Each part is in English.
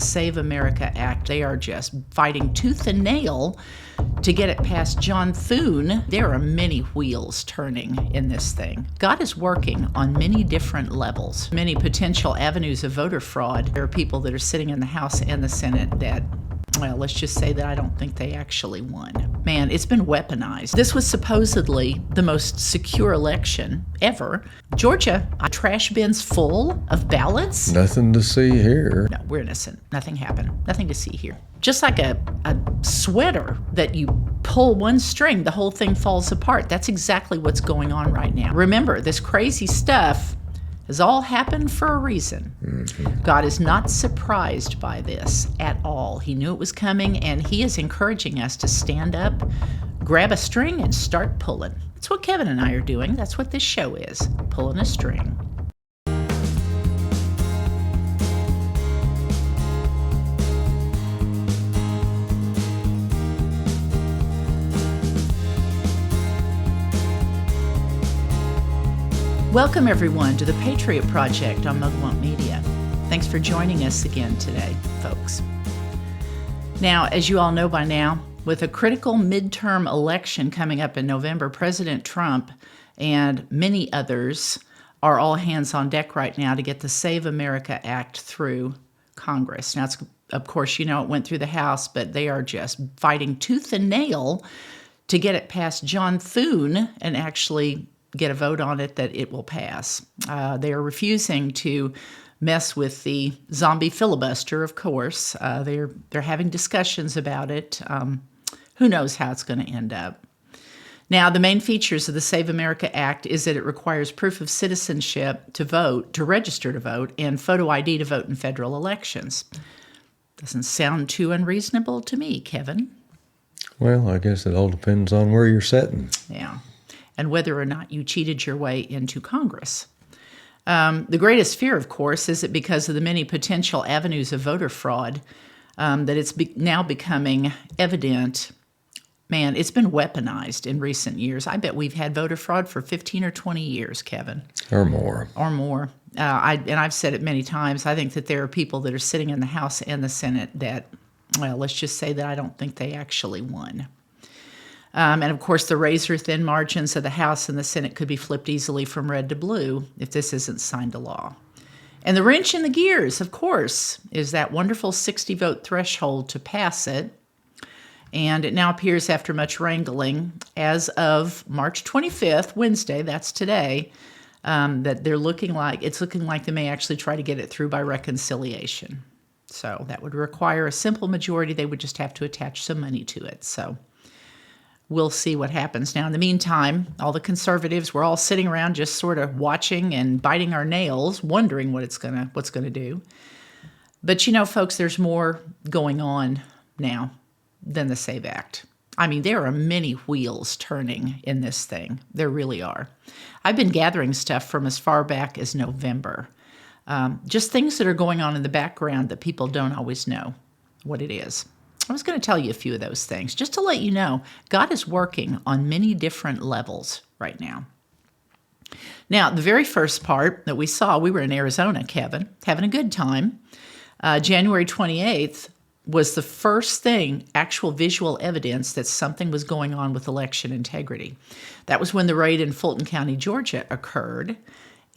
the Save America Act. They are just fighting tooth and nail to get it past John Thune. There are many wheels turning in this thing. God is working on many different levels, many potential avenues of voter fraud. There are people that are sitting in the House and the Senate that, well, let's just say that I don't think they actually won. Man, it's been weaponized. This was supposedly the most secure election ever. Georgia, trash bins full of ballots. Nothing to see here. No, we're innocent. Nothing happened. Nothing to see here. Just like a sweater that you pull one string, the whole thing falls apart. That's exactly what's going on right now. Remember, this crazy stuff has all happened for a reason. Mm-hmm. God is not surprised by this at all. He knew it was coming, and he is encouraging us to stand up, grab a string, and start pulling. That's what Kevin and I are doing. That's what this show is, pulling a string. Welcome, everyone, to the Patriot Project on Mugwump Media. Thanks for joining us again today, folks. Now, as you all know by now, with a critical midterm election coming up in November, President Trump and many others are all hands on deck right now to get the Save America Act through Congress. Now, of course, you know it went through the House, but they are just fighting tooth and nail to get it past John Thune and actually get a vote on it that it will pass. They are refusing to mess with the zombie filibuster, of course. They're having discussions about it. Who knows how it's going to end up. Now, the main features of the Save America Act is that it requires proof of citizenship to vote, to register to vote, and photo ID to vote in federal elections. Doesn't sound too unreasonable to me, Kevin. Well, I guess it all depends on where you're sitting. Yeah. And whether or not you cheated your way into Congress. The greatest fear, of course, is that because of the many potential avenues of voter fraud, that it's now becoming evident. Man, it's been weaponized in recent years. I bet we've had voter fraud for 15 or 20 years, Kevin. Or more. Or more. I've said it many times. I think that there are people that are sitting in the House and the Senate that, well, let's just say that I don't think they actually won. And of course, the razor-thin margins of the House and the Senate could be flipped easily from red to blue if this isn't signed to law. And the wrench in the gears, of course, is that wonderful 60-vote threshold to pass it. And it now appears after much wrangling, as of March 25th, Wednesday, that's today, that it's looking like they may actually try to get it through by reconciliation. So that would require a simple majority. They would just have to attach some money to it. So we'll see what happens. Now, in the meantime, all the conservatives, we're all sitting around just sort of watching and biting our nails, wondering what's gonna do. But you know, folks, there's more going on now than the SAVE Act. I mean, there are many wheels turning in this thing. There really are. I've been gathering stuff from as far back as November. Just things that are going on in the background that people don't always know what it is. I was going to tell you a few of those things, just to let you know, God is working on many different levels right now. Now, the very first part that we saw, we were in Arizona, Kevin, having a good time. January 28th was the first thing, actual visual evidence that something was going on with election integrity. That was when the raid in Fulton County, Georgia occurred.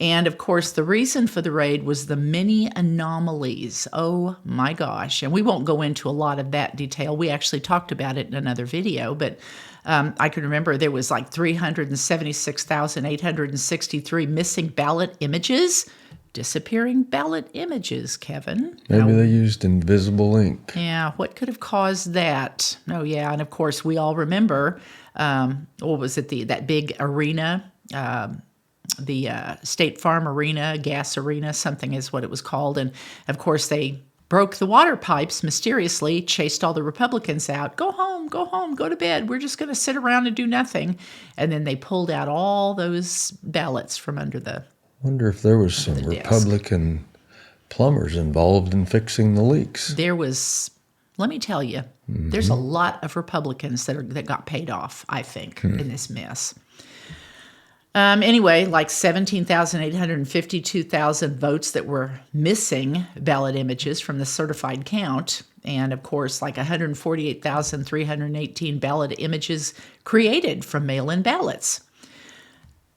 And of course, the reason for the raid was the many anomalies. Oh my gosh. And we won't go into a lot of that detail. We actually talked about it in another video, but I can remember there was like 376,863 missing ballot images. Disappearing ballot images, Kevin. Maybe they used invisible ink. Yeah, what could have caused that? Oh yeah, and of course we all remember, what was it, that big arena, the State Farm Arena, gas arena, something is what it was called. And of course they broke the water pipes mysteriously, chased all the Republicans out. Go home, go to bed. We're just going to sit around and do nothing. And then they pulled out all those ballots from under the Wonder if there was some Republican plumbers involved in fixing the leaks. There was, let me tell you, there's a lot of Republicans that got paid off, I think, in this mess. Anyway, like 17,852,000 votes that were missing ballot images from the certified count. And of course, like 148,318 ballot images created from mail-in ballots.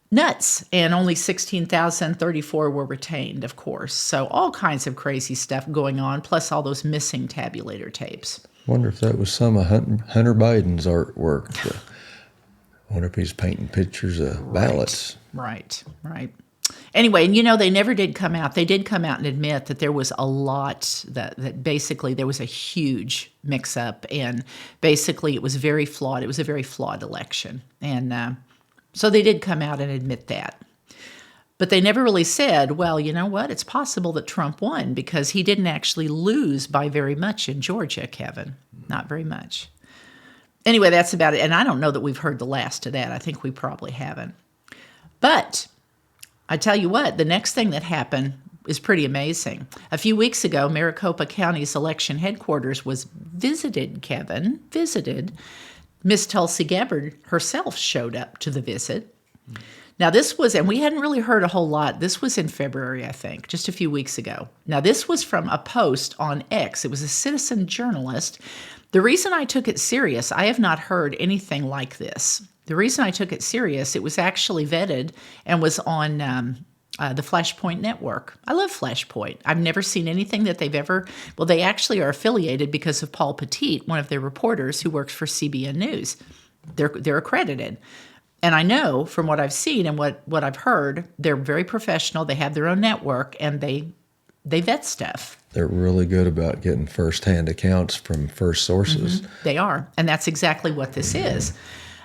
Nuts. And only 16,034 were retained, of course. So all kinds of crazy stuff going on, plus all those missing tabulator tapes. Wonder if that was some of Hunter Biden's artwork. I wonder if he's painting pictures of ballots. Right. Anyway, and they never did come out. They did come out and admit that there was a lot, that basically there was a huge mix-up, and basically it was very flawed. It was a very flawed election. And so they did come out and admit that. But they never really said, well, you know what? It's possible that Trump won, because he didn't actually lose by very much in Georgia, Kevin. Not very much. Anyway, that's about it. And I don't know that we've heard the last of that. I think we probably haven't. But I tell you what, the next thing that happened is pretty amazing. A few weeks ago, Maricopa County's election headquarters was visited, Kevin. Miss Tulsi Gabbard herself showed up to the visit. Now this was, and we hadn't really heard a whole lot, this was in February, I think, just a few weeks ago. Now this was from a post on X. It was a citizen journalist. The reason I took it serious, I have not heard anything like this. The reason I took it serious, it was actually vetted and was on the Flashpoint Network. I love Flashpoint. I've never seen anything that they've ever, well, they actually are affiliated because of Paul Petit, one of their reporters who works for CBN News. They're accredited. And I know from what I've seen and what I've heard, they're very professional. They have their own network, and they vet stuff. They're really good about getting firsthand accounts from first sources. Mm-hmm. They are. And that's exactly what this is.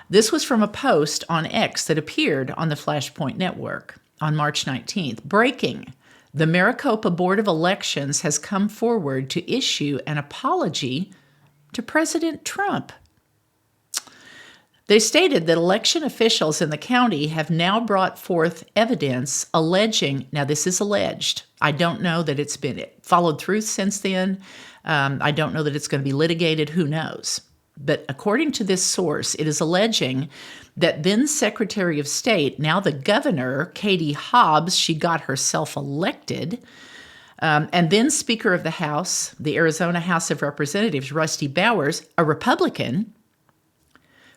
This was from a post on X that appeared on the Flashpoint Network on March 19th. Breaking. The Maricopa Board of Elections has come forward to issue an apology to President Trump. They stated that election officials in the county have now brought forth evidence alleging, now this is alleged, I don't know that it's been followed through since then, I don't know that it's going to be litigated, who knows. But according to this source, it is alleging that then Secretary of State, now the governor, Katie Hobbs, she got herself elected, and then Speaker of the House, the Arizona House of Representatives, Rusty Bowers, a Republican,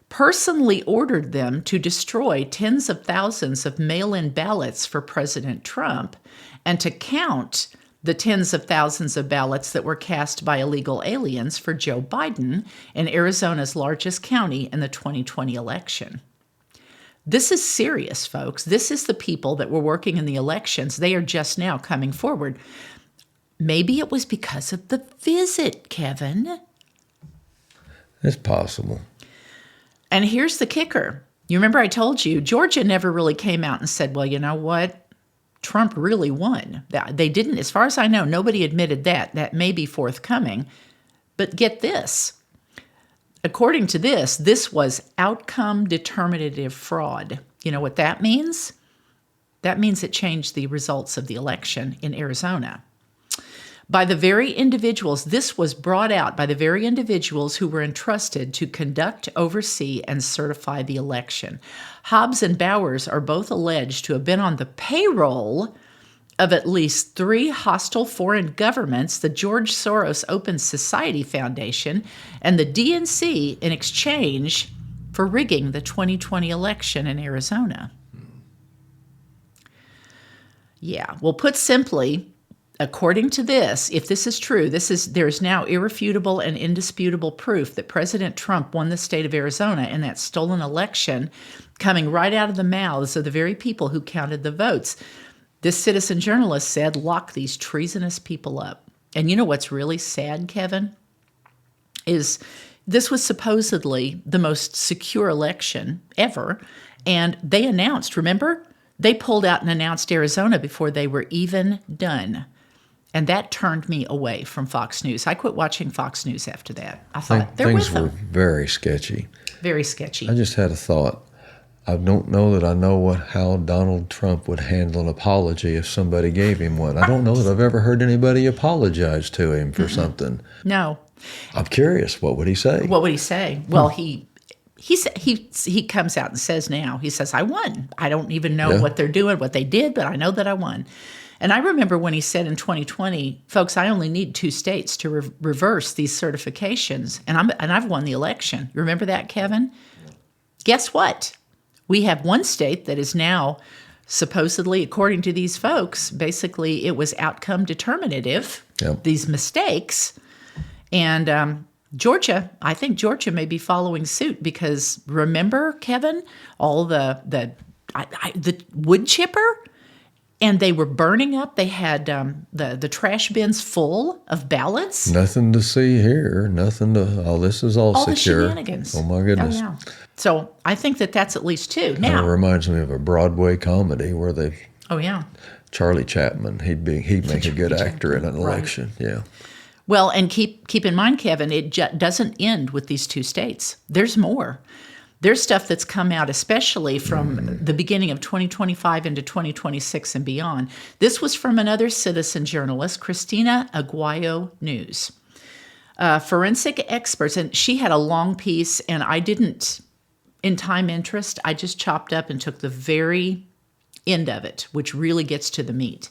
personally ordered them to destroy tens of thousands of mail-in ballots for President Trump and to count the tens of thousands of ballots that were cast by illegal aliens for Joe Biden in Arizona's largest county in the 2020 election. This is serious, folks. This is the people that were working in the elections. They are just now coming forward. Maybe it was because of the visit, Kevin. It's possible. And here's the kicker. You remember I told you, Georgia never really came out and said, well, you know what? Trump really won. They didn't, as far as I know, nobody admitted that. That may be forthcoming. But get this. According to this was outcome determinative fraud. You know what that means? That means it changed the results of the election in Arizona. By the very individuals, this was brought out by the very individuals who were entrusted to conduct, oversee, and certify the election. Hobbs and Bowers are both alleged to have been on the payroll of at least 3 hostile foreign governments, the George Soros Open Society Foundation, and the DNC, in exchange for rigging the 2020 election in Arizona. Yeah, well, put simply, according to this, if this is true, there is now irrefutable and indisputable proof that President Trump won the state of Arizona in that stolen election, coming right out of the mouths of the very people who counted the votes. This citizen journalist said, lock these treasonous people up. And you know what's really sad, Kevin, is this was supposedly the most secure election ever. And they announced, remember? They pulled out and announced Arizona before they were even done. And that turned me away from Fox News. I quit watching Fox News after that. I thought, they're with them. Things were very sketchy. Very sketchy. I just had a thought. I don't know that I know how Donald Trump would handle an apology if somebody gave him one. I don't know that I've ever heard anybody apologize to him for something. No. I'm curious. What would he say? What would he say? Well, he he comes out and says now, he says, I won. I don't even know Yeah. what they're doing, what they did, but I know that I won. And I remember when he said in 2020, folks, I only need 2 states to reverse these certifications, and I've won the election. You remember that, Kevin? Guess what? We have 1 state that is now supposedly, according to these folks, basically it was outcome determinative, Yep. these mistakes. And Georgia, I think Georgia may be following suit because remember, Kevin, all the wood chipper? And they were burning up. They had the trash bins full of ballots. Nothing to see here. Nothing to. Oh, this is all secure. The shenanigans. Oh my goodness. Oh, yeah. So I think that that's at least 2. Kind Now, of reminds me of a Broadway comedy where they. oh yeah. Charlie Chaplin. He'd make a good actor in an election. Yeah. Well, and keep in mind, Kevin, it doesn't end with these 2 states. There's more. There's stuff that's come out, especially from the beginning of 2025 into 2026 and beyond. This was from another citizen journalist, Christina Aguayo News. Forensic experts, and she had a long piece, and I didn't, in time interest, I just chopped up and took the very end of it, which really gets to the meat.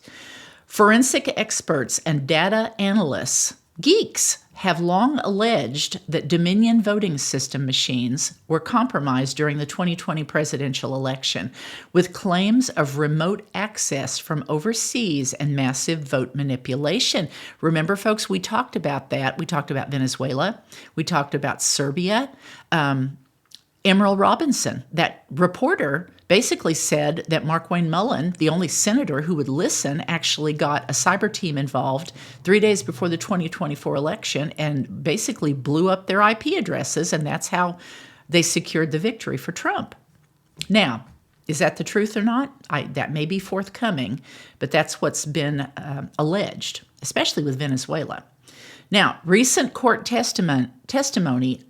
Forensic experts and data analysts, geeks, have long alleged that Dominion voting system machines were compromised during the 2020 presidential election, with claims of remote access from overseas and massive vote manipulation. Remember, folks, we talked about that. We talked about Venezuela. We talked about Serbia. Emerald Robinson, that reporter, basically said that Markwayne Mullin, the only senator who would listen, actually got a cyber team involved 3 days before the 2024 election and basically blew up their IP addresses, and that's how they secured the victory for Trump. Now, is that the truth or not? That may be forthcoming, but that's what's been alleged, especially with Venezuela. Now, recent court testimony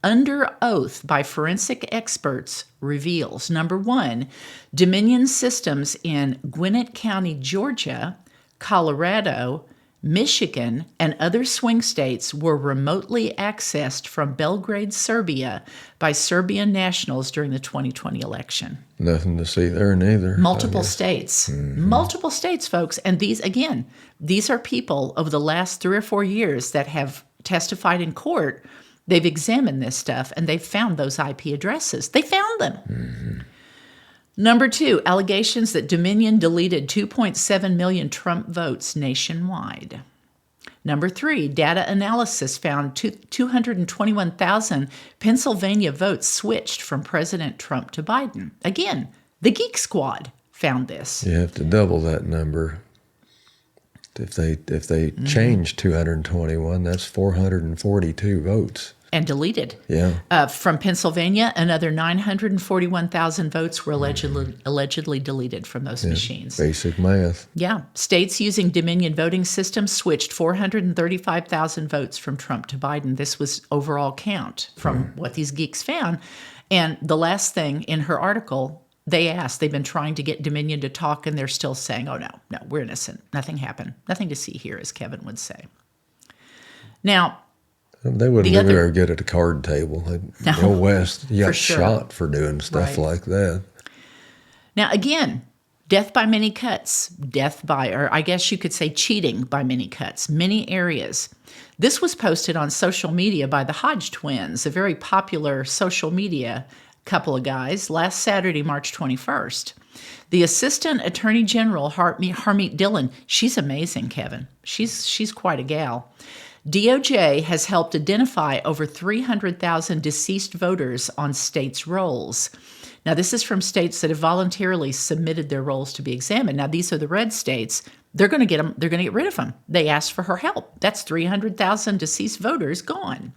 under oath by forensic experts reveals, number 1, Dominion systems in Gwinnett County, Georgia, Colorado, Michigan, and other swing states were remotely accessed from Belgrade, Serbia by Serbian nationals during the 2020 election. Nothing to see there neither. Multiple states. Multiple states, folks. And these are people over the last 3 or 4 years that have testified in court. They've examined this stuff, and they've found those IP addresses. They found them. Number 2, allegations that Dominion deleted 2.7 million Trump votes nationwide. Number 3, data analysis found 221,000 Pennsylvania votes switched from President Trump to Biden. Again, the Geek Squad found this. You have to double that number. If they change 221, that's 442 votes. And deleted. Yeah. From Pennsylvania, another 941,000 votes were allegedly deleted from those machines. Basic math. Yeah. States using Dominion voting systems switched 435,000 votes from Trump to Biden. This was overall count from what these geeks found. And the last thing in her article, they've been trying to get Dominion to talk, and they're still saying, oh, no, we're innocent. Nothing happened. Nothing to see here, as Kevin would say. Now, they wouldn't be very good at a card table. Go west, you got shot for doing stuff like that. Now, again, death by many cuts, or I guess you could say cheating by many cuts, many areas. This was posted on social media by the Hodge twins, a very popular social media couple of guys, last Saturday, March 21st. The Assistant Attorney General, Harmeet Dillon, she's amazing, Kevin. She's quite a gal. DOJ has helped identify over 300,000 deceased voters on states' rolls. Now, this is from states that have voluntarily submitted their rolls to be examined. Now, these are the red states. They're going to get them. They're going to get rid of them. They asked for her help. That's 300,000 deceased voters gone.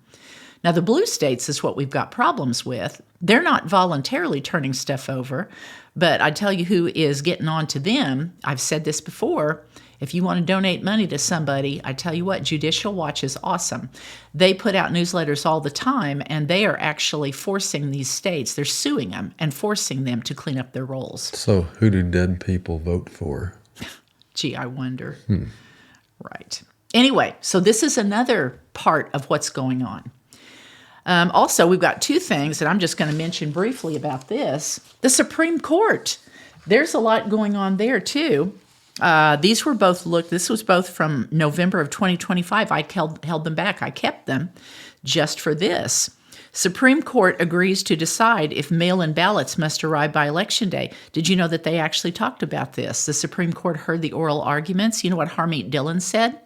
Now, the blue states is what we've got problems with. They're not voluntarily turning stuff over, but I tell you who is getting on to them. I've said this before. If you want to donate money to somebody, I tell you what, Judicial Watch is awesome. They put out newsletters all the time, and they are actually forcing these states, they're suing them and forcing them to clean up their rolls. So who do dead people vote for? Gee, I wonder. Right. Anyway, so this is another part of what's going on. Also, we've got two things, and I'm just going to mention briefly about this. The Supreme Court. There's a lot going on there, too. This was both from November of 2025. I held them back. I kept them just for this. Supreme Court agrees to decide if mail-in ballots must arrive by Election Day. Did you know that they actually talked about this? The Supreme Court heard the oral arguments. You know what Harmeet Dillon said?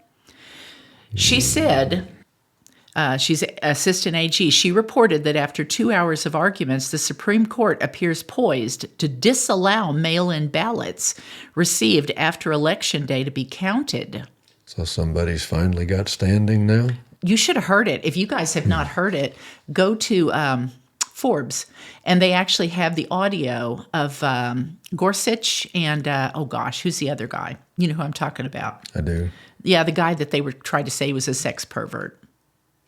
She said, she's Assistant AG, she reported that after 2 hours of arguments, the Supreme Court appears poised to disallow mail-in ballots received after Election Day to be counted. So somebody's finally got standing now? You should have heard it. If you guys have not heard it, go to Forbes, and they actually have the audio of Gorsuch and, who's the other guy? You know who I'm talking about. I do. Yeah, the guy that they were trying to say was a sex pervert.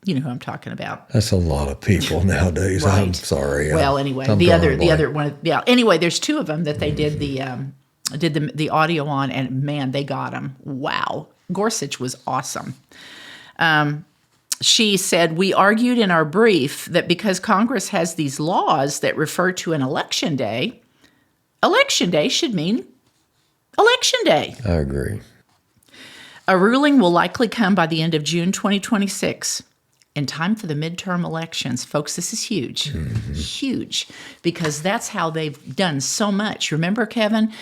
You know who I'm talking about. That's a lot of people nowadays. Right. I'm sorry. Well, anyway, the other one. Yeah. Anyway, there's two of them that they did the audio on, and man, they got them. Wow, Gorsuch was awesome. She said, we argued in our brief that because Congress has these laws that refer to an election day should mean election day. I agree. A ruling will likely come by the end of June 2026, in time for the midterm elections. Folks, this is huge, huge, because that's how they've done so much. Remember, Kevin?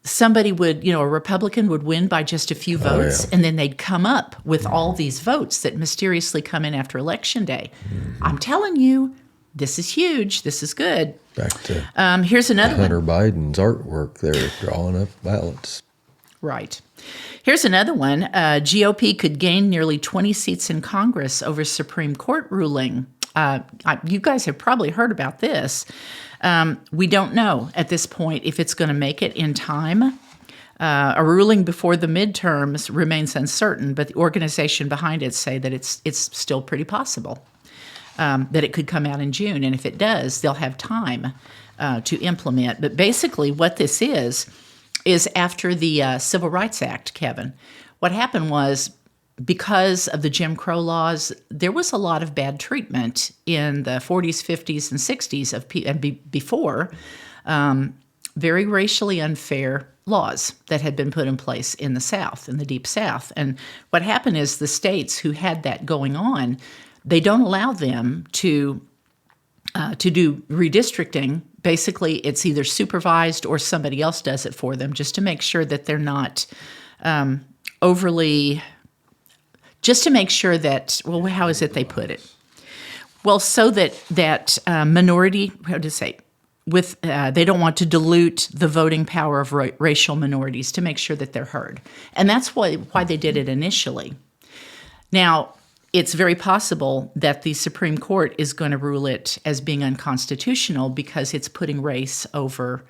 Somebody would, a Republican would win by just a few votes, and then they'd come up with all these votes that mysteriously come in after Election Day. I'm telling you, this is huge. This is good. Back to here's another Hunter one. Biden's artwork there, drawing up ballots. Right. Here's another one. GOP could gain nearly 20 seats in Congress over Supreme Court ruling. You guys have probably heard about this. We don't know at this point if it's going to make it in time. A ruling before the midterms remains uncertain, but the organization behind it say that it's still pretty possible that it could come out in June. And if it does, they'll have time to implement. But basically what this is after the Civil Rights Act, Kevin. What happened was, because of the Jim Crow laws, there was a lot of bad treatment in the 40s, 50s, and 60s before, very racially unfair laws that had been put in place in the South, in the Deep South. And what happened is the states who had that going on, they don't allow them to do redistricting. Basically, it's either supervised or somebody else does it for them, just to make sure that they're not overly... Just to make sure that, well, how is it they put it? Well, so that minority, they don't want to dilute the voting power of racial minorities, to make sure that they're heard. And that's why they did it initially. Now, it's very possible that the Supreme Court is going to rule it as being unconstitutional because it's putting race over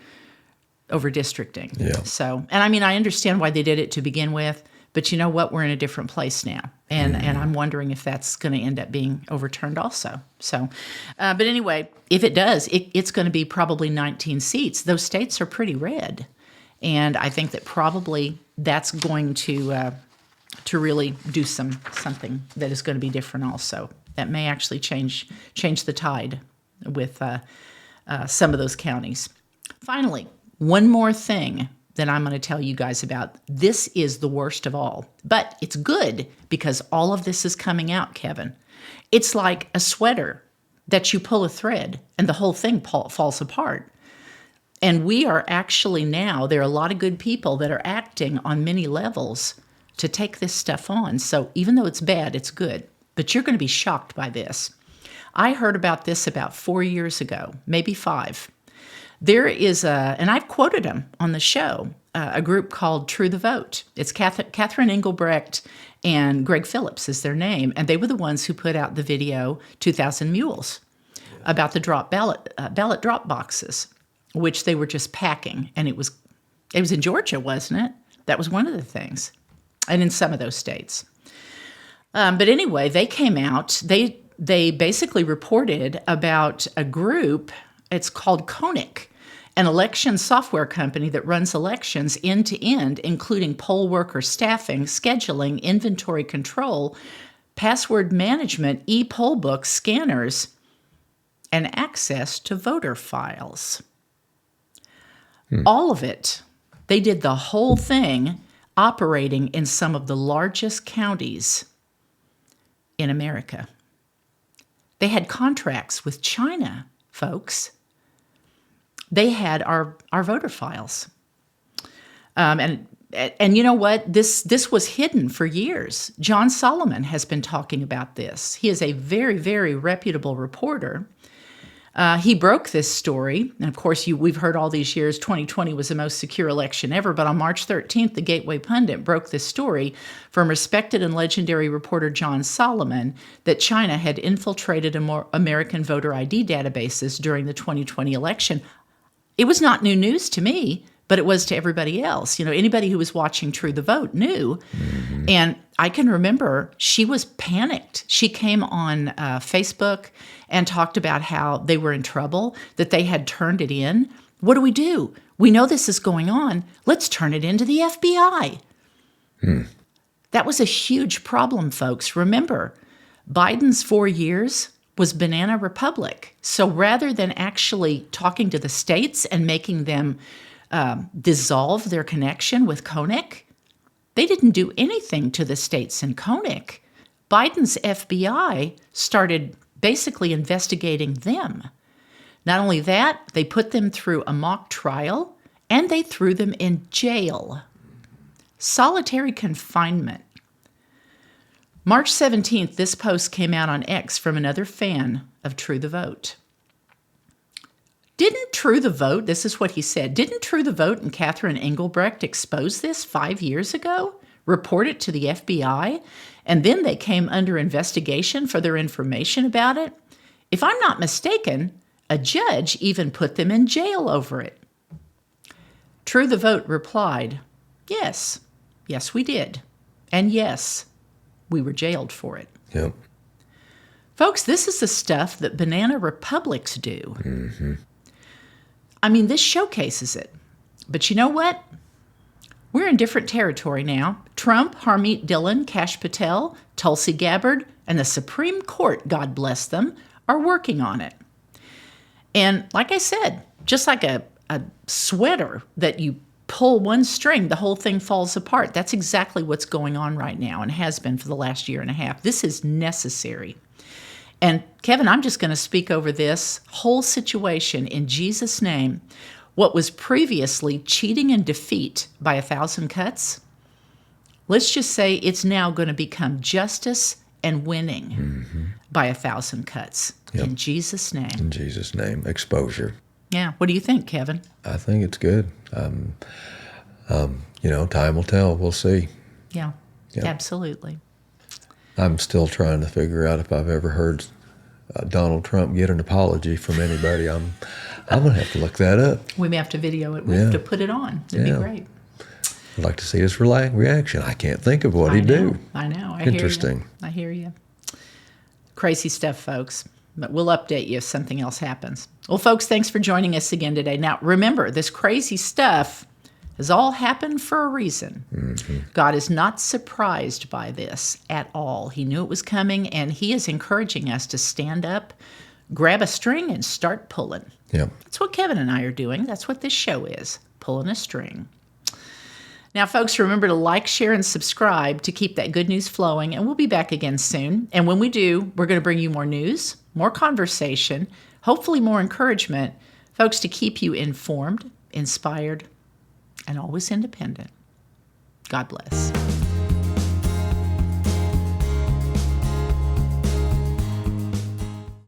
districting. Yeah. So, and I mean, I understand why they did it to begin with. But you know what? We're in a different place now. And I'm wondering if that's going to end up being overturned also. So, but anyway, if it does, it's going to be probably 19 seats. Those states are pretty red. And I think that probably that's going to really do something that is going to be different also. That may actually change the tide with some of those counties. Finally, one more thing that I'm going to tell you guys about. This is the worst of all, but it's good because all of this is coming out, Kevin. It's like a sweater that you pull a thread and the whole thing falls apart. And we are actually now, there are a lot of good people that are acting on many levels to take this stuff on. So even though it's bad, it's good. But you're going to be shocked by this. I heard about this about 4 years ago, maybe 5. There is and I've quoted them on the show, a group called True the Vote. It's Catherine Engelbrecht and Greg Phillips is their name, and they were the ones who put out the video 2,000 Mules about the ballot drop boxes, which they were just packing, and it was in Georgia, wasn't it? That was one of the things, and in some of those states. But anyway, they came out. They basically reported about a group. It's called Koenig, an election software company that runs elections end to end, including poll worker staffing, scheduling, inventory control, password management, e-poll books, scanners, and access to voter files. All of it. They did the whole thing operating in some of the largest counties in America. They had contracts with China, folks. They had our voter files. And you know what? This was hidden for years. John Solomon has been talking about this. He is a very, very reputable reporter. He broke this story. And of course, we've heard all these years, 2020 was the most secure election ever. But on March 13th, the Gateway Pundit broke this story from respected and legendary reporter John Solomon that China had infiltrated American voter ID databases during the 2020 election. It was not new news to me, but it was to everybody else. You know, anybody who was watching True the Vote knew. Mm-hmm. And I can remember she was panicked. She came on Facebook and talked about how they were in trouble, that they had turned it in. What do? We know this is going on. Let's turn it into the FBI. That was a huge problem, folks. Remember, Biden's 4 years was Banana Republic. So rather than actually talking to the states and making them dissolve their connection with Koenig, they didn't do anything to the states in Koenig. Biden's FBI started basically investigating them. Not only that, they put them through a mock trial and they threw them in jail. Solitary confinement. March 17th, this post came out on X from another fan of True the Vote. Didn't True the Vote, this is what he said, didn't True the Vote and Catherine Engelbrecht expose this 5 years ago? Report it to the FBI? And then they came under investigation for their information about it? If I'm not mistaken, a judge even put them in jail over it. True the Vote replied, yes, we did. And yes, we were jailed for it. Yep. Folks, this is the stuff that banana republics do. Mm-hmm. I mean, this showcases it. But you know what? We're in different territory now. Trump, Harmeet Dillon, Kash Patel, Tulsi Gabbard, and the Supreme Court, God bless them, are working on it. And like I said, just like a sweater that you pull one string, the whole thing falls apart. That's exactly what's going on right now and has been for the last year and a half. This is necessary. And Kevin, I'm just going to speak over this whole situation in Jesus' name. What was previously cheating and defeat by 1,000 cuts, let's just say it's now going to become justice and winning by 1,000 cuts. Yep. In Jesus' name. In Jesus' name. Exposure. Yeah. What do you think, Kevin? I think it's good. Time will tell. We'll see. Yeah, yep. Absolutely. I'm still trying to figure out if I've ever heard Donald Trump get an apology from anybody. I'm going to have to look that up. We may have to video it. We have to put it on. It'd be great. I'd like to see his reaction. I can't think of what he'd do. I know. Interesting. I hear you. Crazy stuff, folks. But we'll update you if something else happens. Well, folks, thanks for joining us again today. Now, remember, this crazy stuff has all happened for a reason. Mm-hmm. God is not surprised by this at all. He knew it was coming, and he is encouraging us to stand up, grab a string, and start pulling. Yep. That's what Kevin and I are doing. That's what this show is, pulling a string. Now, folks, remember to like, share, and subscribe to keep that good news flowing, and we'll be back again soon. And when we do, we're going to bring you more news, more conversation, hopefully more encouragement, folks, to keep you informed, inspired, and always independent. God bless.